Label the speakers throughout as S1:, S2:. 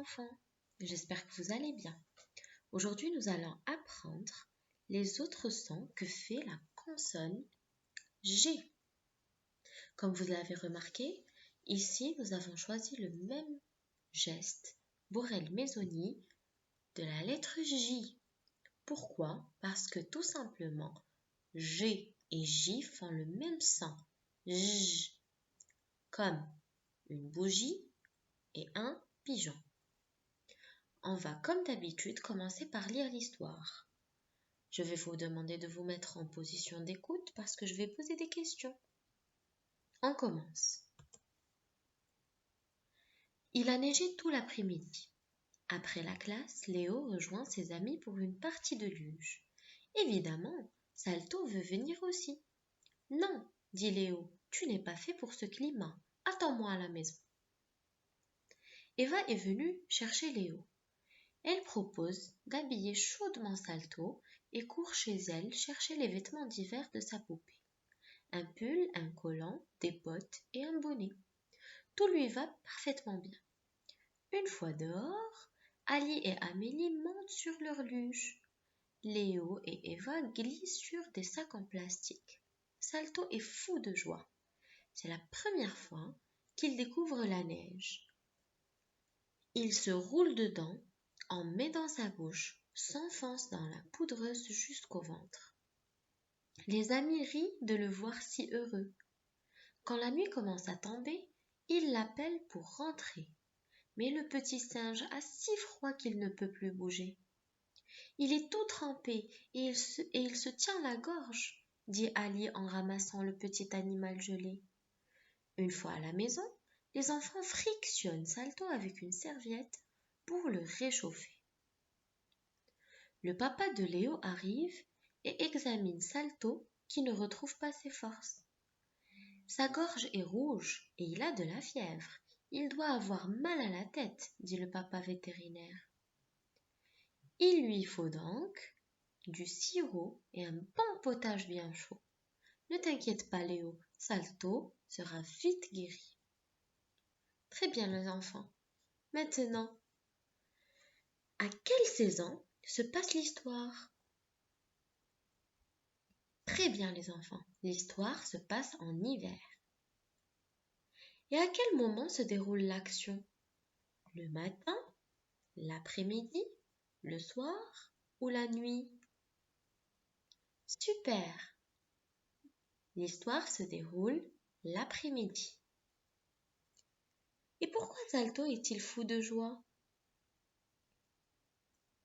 S1: enfants, j'espère que vous allez bien. Aujourd'hui, nous allons apprendre les autres sons que fait la consonne G. Comme vous l'avez remarqué, ici, nous avons choisi le même geste, Borel Mezzoni, de la lettre J. Pourquoi? Parce que tout simplement, G et J font le même son, J, comme une bougie et un pigeon. On va, comme d'habitude, commencer par lire l'histoire. Je vais vous demander de vous mettre en position d'écoute parce que je vais poser des questions. On commence. Il a neigé tout l'après-midi. Après la classe, Léo rejoint ses amis pour une partie de luge. Évidemment, Salto veut venir aussi. Non, dit Léo, tu n'es pas fait pour ce climat. Attends-moi à la maison. Eva est venue chercher Léo. Elle propose d'habiller chaudement Salto et court chez elle chercher les vêtements d'hiver de sa poupée. Un pull, un collant, des bottes et un bonnet. Tout lui va parfaitement bien. Une fois dehors, Ali et Amélie montent sur leur luge. Léo et Eva glissent sur des sacs en plastique. Salto est fou de joie. C'est la première fois qu'il découvre la neige. Il se roule dedans, en met dans sa bouche, s'enfonce dans la poudreuse jusqu'au ventre. Les amis rient de le voir si heureux. Quand la nuit commence à tomber, ils l'appellent pour rentrer. Mais le petit singe a si froid qu'il ne peut plus bouger. Il est tout trempé et il se tient la gorge, dit Ali en ramassant le petit animal gelé. Une fois à la maison, les enfants frictionnent Salto avec une serviette pour le réchauffer. Le papa de Léo arrive et examine Salto qui ne retrouve pas ses forces. Sa gorge est rouge et il a de la fièvre. Il doit avoir mal à la tête, dit le papa vétérinaire. Il lui faut donc du sirop et un bon potage bien chaud. Ne t'inquiète pas Léo, Salto sera vite guéri. Très bien les enfants. Maintenant, à quelle saison se passe l'histoire? Très bien les enfants, l'histoire se passe en hiver. Et à quel moment se déroule l'action? Le matin, l'après-midi, le soir ou la nuit? Super! L'histoire se déroule l'après-midi. Et pourquoi Salto est-il fou de joie?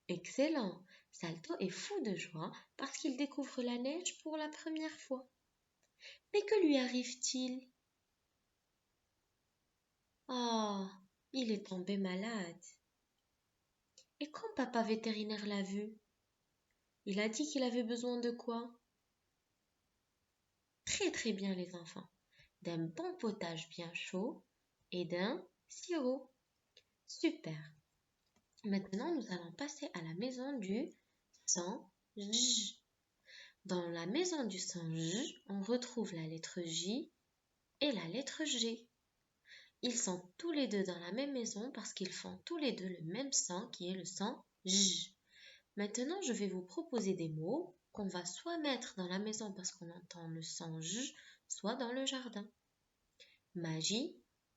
S1: Excellent! Salto est fou de joie parce qu'il découvre la neige pour la première fois. Mais que lui arrive-t-il? Oh, il est tombé malade. Et quand papa vétérinaire l'a vu, il a dit qu'il avait besoin de quoi? Très très bien les enfants. D'un bon potage bien chaud et d'un sirop. Super. Maintenant, nous allons passer à la maison du son J. Dans la maison du son J, on retrouve la lettre J et la lettre G. Ils sont tous les deux dans la même maison parce qu'ils font tous les deux le même son qui est le son J. Maintenant, je vais vous proposer des mots qu'on va soit mettre dans la maison parce qu'on entend le son J, soit dans le jardin. Magie,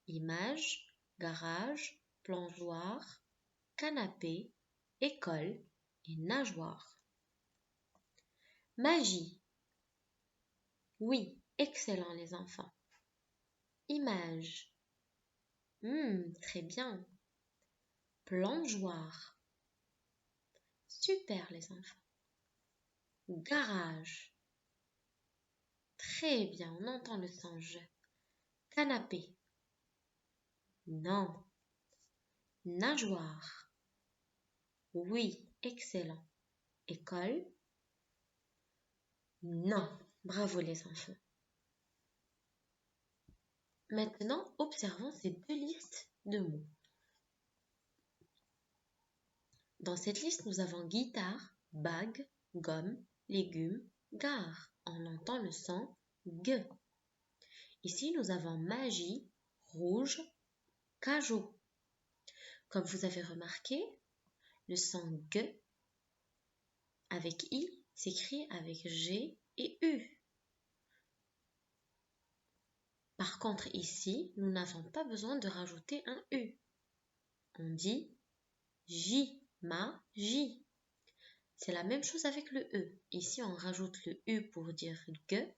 S1: image, garage, plongeoir, canapé, école et nageoire. Magie. Oui, excellent les enfants. Image. Très bien. Plongeoir. Super les enfants. Garage. Très bien, on entend le son J. Canapé. Non. Nageoire. Oui, excellent. École. Non. Bravo les enfants. Maintenant, observons ces deux listes de mots. Dans cette liste, nous avons guitare, bague, gomme, légumes, gare. On entend le son G. Ici, nous avons magie, rouge, cajou. Comme vous avez remarqué, le son G avec I s'écrit avec G et U. Par contre, ici, nous n'avons pas besoin de rajouter un U. On dit J, ma, J. C'est la même chose avec le E. Ici, on rajoute le U pour dire G,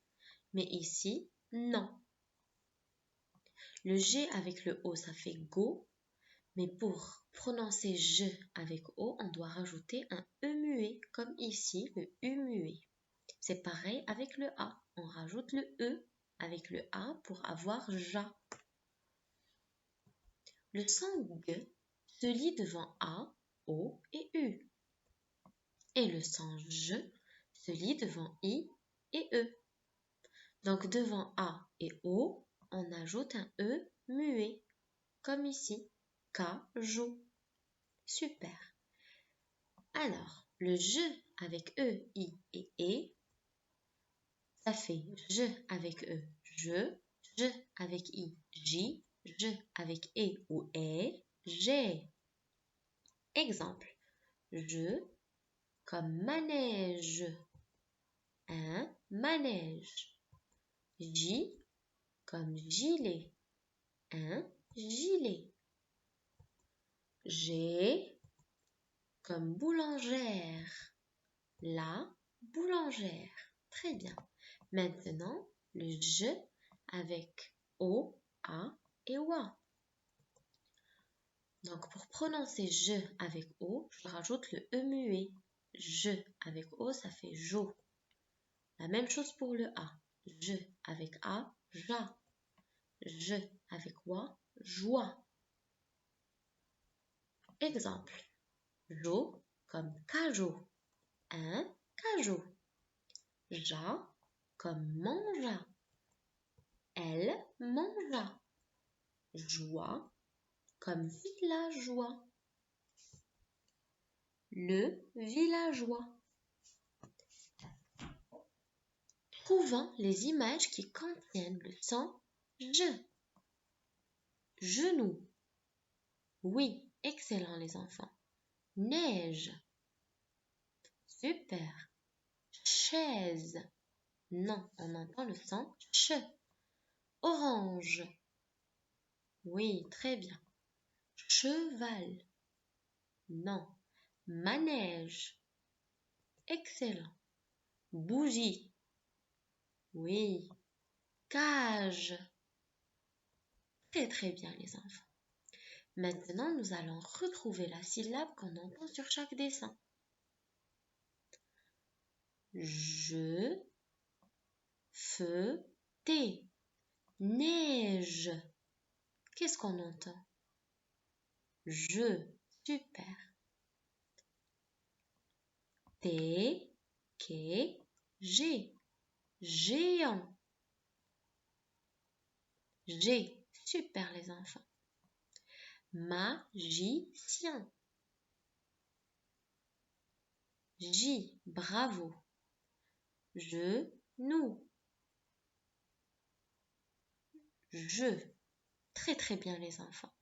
S1: mais ici, non. Le G avec le O, ça fait go, mais pour prononcer je avec O, on doit rajouter un E muet, comme ici, le U muet. C'est pareil avec le A. On rajoute le E avec le A pour avoir ja. Le son G se lit devant A, O et U. Et le son je se lit devant I et E. Donc devant A et O, on ajoute un E muet, comme ici, K-jo. Super. Alors, le je avec E, I et E, ça fait je avec E, je avec I, J, je avec E ou E, j'ai. Exemple, je comme manège, un manège. J comme gilet, un gilet. J'ai comme boulangère, la boulangère. Très bien. Maintenant, le je avec O, A et OA. Donc, pour prononcer je avec O, je rajoute le E muet. Je avec O, ça fait jo. La même chose pour le A. Je avec A, ja. Je avec OA, joie. Exemple. Jo comme cajot, un cajot. Ja comme mangea, elle mangea. Joie comme villageois, le villageois. Trouvons les images qui contiennent le son je. Genou. Oui, excellent les enfants. Neige. Super. Chaise. Non, on entend le son ch. Orange. Oui, très bien. Cheval. Non. Manège. Excellent. Bougie. Oui. Cage. Très très bien les enfants. Maintenant, nous allons retrouver la syllabe qu'on entend sur chaque dessin. Je, feu, thé. Neige. Qu'est-ce qu'on entend? Je. Super. T, K, G. Géant. G. Super les enfants. Magicien. J. Bravo. Genou. Je. Très très bien les enfants.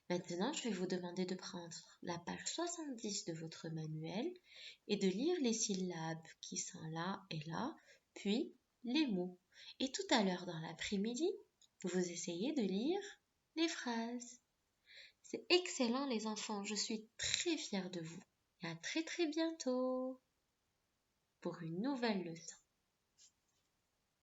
S1: Maintenant, je vais vous demander de prendre la page 70 de votre manuel et de lire les syllabes qui sont là et là, puis les mots. Et tout à l'heure dans l'après-midi, vous essayez de lire les phrases. C'est excellent les enfants, je suis très fière de vous. Et à très très bientôt pour une nouvelle leçon.